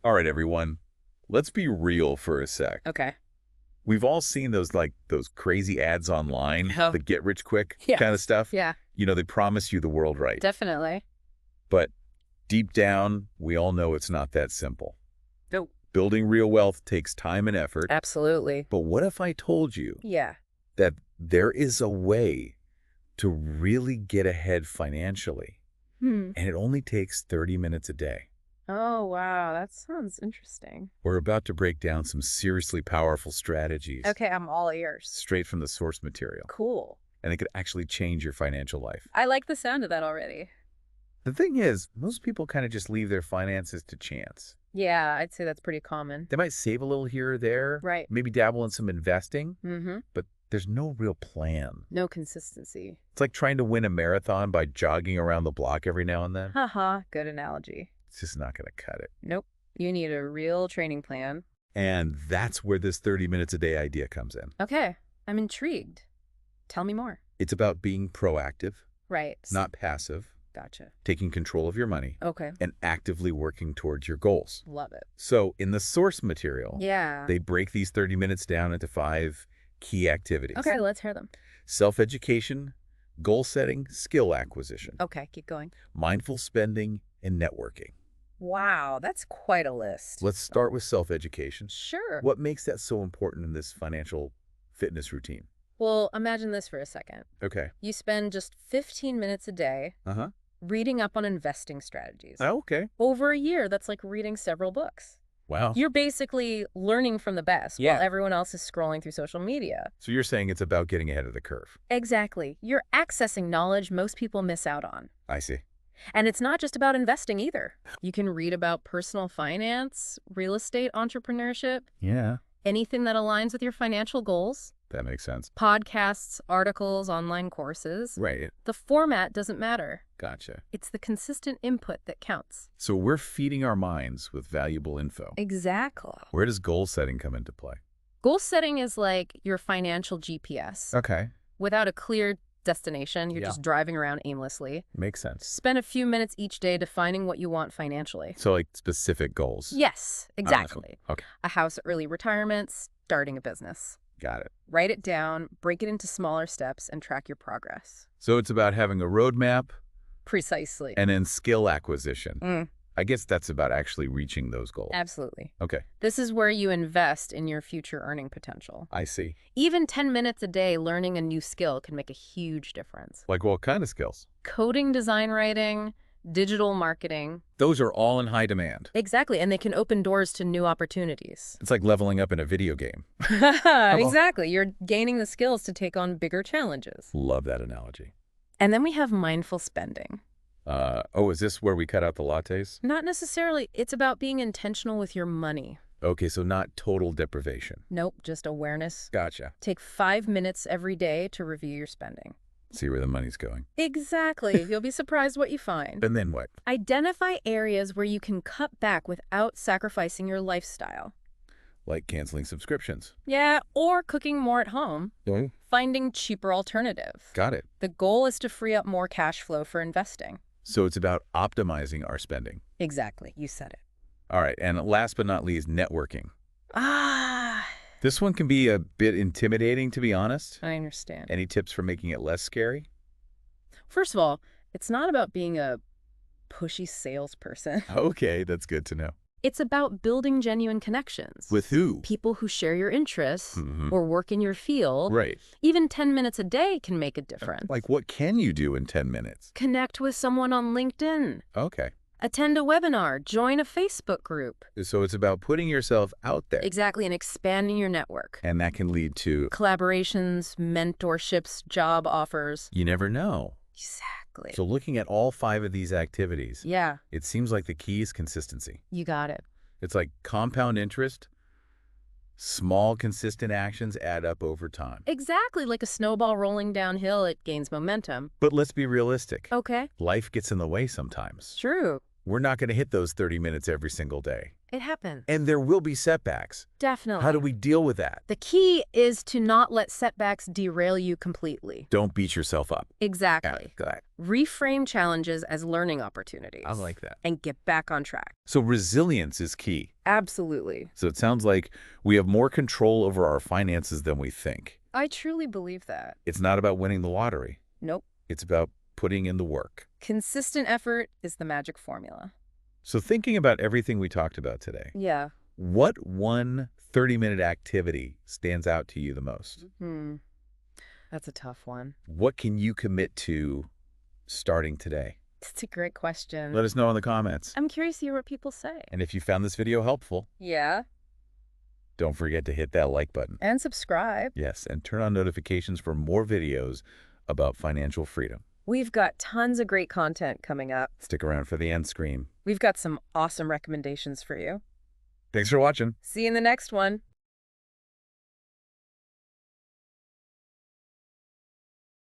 All right, everyone. Let's be real for a sec. Okay. We've all seen those crazy ads online, Oh, the get rich quick yes. kind of stuff. Yeah, They promise you the world right. definitely. But deep down, we all know it's not that simple. No, Building real wealth takes time and effort. absolutely. But what if I told you Yeah. that there is a way to really get ahead financially, Hmm. and it only takes 30 minutes a day? Oh, wow. That sounds interesting. We're about to break down some seriously powerful strategies Okay, I'm all ears. straight from the source material, Cool. and it could actually change your financial life. I like the sound of that already. The thing is, most people kind of just leave their finances to chance. Yeah, I'd say that's pretty common. They might save a little here or there, Right. maybe dabble in some investing, Mm-hmm. but there's no real plan. No consistency. It's like trying to win a marathon by jogging around the block every now and then. Haha, good analogy. It's just not going to cut it. Nope. You need a real training plan. And that's where this 30 minutes a day idea comes in. Okay, I'm intrigued. Tell me more. It's about being proactive, Right. not passive, Gotcha. taking control of your money, Okay. and actively working towards your goals. Love it. So in the source material, Yeah. they break these 30 minutes down into 5 key activities. Okay, let's hear them. Self-education, goal setting, skill acquisition, Okay, keep going. mindful spending, and networking. Wow, that's quite a list. Let's start with self-education. Sure. What makes that so important in this financial fitness routine? Well, imagine this for a second. Okay. You spend just 15 minutes a day Uh-huh. reading up on investing strategies. Oh, okay. Over a year, that's like reading several books. Wow. You're basically learning from the best Yeah. while everyone else is scrolling through social media. So you're saying it's about getting ahead of the curve. Exactly. You're accessing knowledge most people miss out on. I see. And it's not just about investing either. You can read about personal finance, real estate entrepreneurship, Yeah. anything that aligns with your financial goals, That makes sense. podcasts, articles, online courses. Right. The format doesn't matter. Gotcha. It's the consistent input that counts. So we're feeding our minds with valuable info. Exactly. Where does goal setting come into play? Goal setting is like your financial GPS. Okay. Without a clear destination, you're Yeah. just driving around aimlessly. Makes sense. Spend a few minutes each day defining what you want financially. So like specific goals. Yes, exactly. Okay. A house, early retirement, starting a business. Got it. Write it down, break it into smaller steps, and track your progress. So it's about having a roadmap Precisely. and then skill acquisition. Mm, I guess that's about actually reaching those goals. absolutely. Okay. This is where you invest in your future earning potential. I see. Even 10 minutes a day learning a new skill can make a huge difference. Like what kind of skills? Coding, design writing, digital marketing. Those are all in high demand. Exactly, and they can open doors to new opportunities. It's like leveling up in a video game. Exactly. You're gaining the skills to take on bigger challenges. Love that analogy. And then we have mindful spending. Is this where we cut out the lattes? Not necessarily. It's about being intentional with your money. Okay, so not total deprivation. Nope, just awareness. Gotcha. Take 5 minutes every day to review your spending. See where the money's going. Exactly. You'll be surprised what you find. And then what? Identify areas where you can cut back without sacrificing your lifestyle. Like canceling subscriptions. Yeah, or cooking more at home. Okay. Finding cheaper alternatives. Got it. The goal is to free up more cash flow for investing. So it's about optimizing our spending. Exactly. You said it. All right, and last but not least, networking. Ah, This one can be a bit intimidating, to be honest. I understand. Any tips for making it less scary? First of all, it's not about being a pushy salesperson. Okay, that's good to know. It's about building genuine connections. With who? People who share your interests Mhm. or work in your field. Right. Even 10 minutes a day can make a difference. Like what can you do in 10 minutes? Connect with someone on LinkedIn. Okay. Attend a webinar. Join a Facebook group. So it's about putting yourself out there. Exactly, and expanding your network. And that can lead to, Collaborations, mentorships, job offers. you never know. Exactly. So looking at all 5 of these activities, Yeah, it seems like the key is consistency. you got it. It's like compound interest. Small, consistent actions add up over time. Exactly, like a snowball rolling downhill, it gains momentum. But let's be realistic. Okay, Life gets in the way sometimes. true. We're not going to hit those 30 minutes every single day. It happens. And there will be setbacks. Definitely. How do we deal with that? The key is to not let setbacks derail you completely. Don't beat yourself up. Exactly. Good. Reframe challenges as learning opportunities. I like that. And get back on track. So resilience is key. Absolutely. So it sounds like we have more control over our finances than we think. I truly believe that. It's not about winning the lottery. Nope. It's about putting in the work. Consistent effort is the magic formula. So thinking about everything we talked about today, Yeah. what one 30-minute activity stands out to you the most? That's a tough one. What can you commit to starting today? That's a great question. Let us know in the comments. I'm curious to hear what people say. And if you found this video helpful, Yeah. don't forget to hit that like button. And subscribe. Yes, and turn on notifications for more videos about financial freedom. We've got tons of great content coming up. Stick around for the end screen. We've got some awesome recommendations for you. Thanks for watching. See you in the next one.